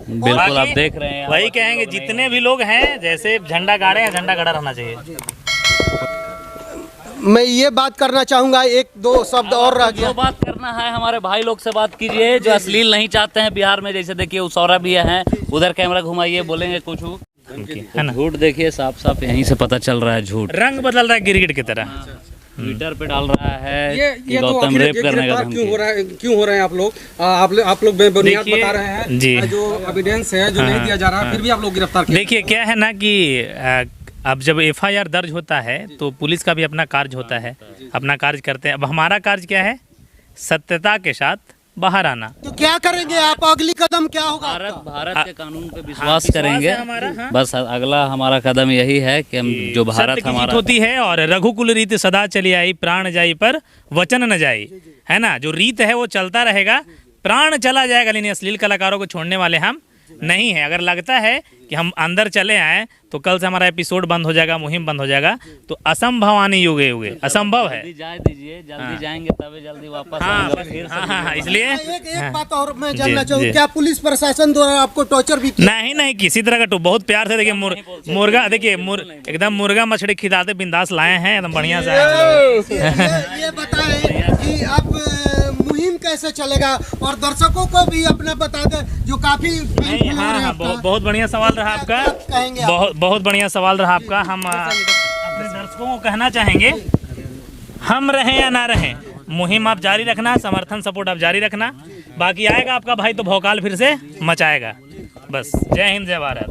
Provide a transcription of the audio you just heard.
बिल्कुल आप देख रहे हैं, वही कहेंगे जितने भी लोग हैं, जैसे झंडा गाड़े हैं, झंडा गाड़ा रहना चाहिए। मैं ये बात करना चाहूँगा, एक दो शब्द और रह गया। जो बात करना है हमारे भाई लोग से बात कीजिए, जो अश्लील नहीं चाहते हैं बिहार में। जैसे देखिए उसौरा भी है, उधर कैमरा घुमाइए, बोलेंगे कुछ है ना। झूठ देखिए साफ साफ यहीं से पता चल रहा है, झूठ रंग बदल रहा है गिरगिट की तरह। ट्विटर पे डाल रहा है कि ये तो गौतम आखिर रेप करने का गिरफ्तार क्यों हो रहे हैं आप लोग? आप लोग बेबुनियाद देखिए, बता रहे हैं जी। जो एविडेंस है जो नहीं दिया जा रहा, फिर भी आप लोग गिरफ्तार किए। देखिए क्या है ना कि अब जब एफआईआर दर्ज होता है तो पुलिस का भी अपना कार्य होता है, अपना कार्य करते हैं। अब हमारा कार्य क्या है? सत्यता के साथ बाहर आना। तो क्या करेंगे आप? अगली कदम क्या होगा? भारत के कानून पे विश्वास विश्वास करेंगे है हमारा, हाँ। बस अगला हमारा कदम यही है कि हम जो भारत सत्य की जीत हमारा होती है, और रघुकुल रीत सदा चली आई, प्राण जाई पर वचन न जाई, है ना। जो रीत है वो चलता रहेगा, प्राण चला जाएगा, लेकिन अश्लील कलाकारों को छोड़ने वाले हम नहीं है। अगर लगता है कि हम अंदर चले आए तो कल से हमारा एपिसोड बंद हो जाएगा, मुहिम बंद हो जाएगा, तो असंभवानी युगे युगे असंभव है। जाए दीजिए, जल्दी जाएंगे तभी जल्दी वापस हाँ, आएंगे फिर से। हाँ, इसलिए एक बात और मैं जानना जी, चाहूँ, जी। क्या पुलिस प्रशासन द्वारा आपको टॉर्चर भी किया? नहीं किसी तरह का तो बहुत प्यार से देखिए मुर्गा, देखिए एकदम मुर्गा मछली खिलाते बिंदास लाए हैं, एकदम बढ़िया से। ये बताएं कि अब मुहिम कैसे चलेगा, और दर्शकों को भी अपना बता दें जो काफी हाँ, बहुत बढ़िया सवाल रहा आपका, कहेंगे आप? बहुत बढ़िया सवाल रहा आपका। हम अपने दर्शकों को कहना चाहेंगे, हम रहें या ना रहें, मुहिम आप जारी रखना, समर्थन सपोर्ट आप जारी रखना। बाकी आएगा आपका भाई तो भौकाल फिर से मचाएगा। बस जय हिंद, जय भारत।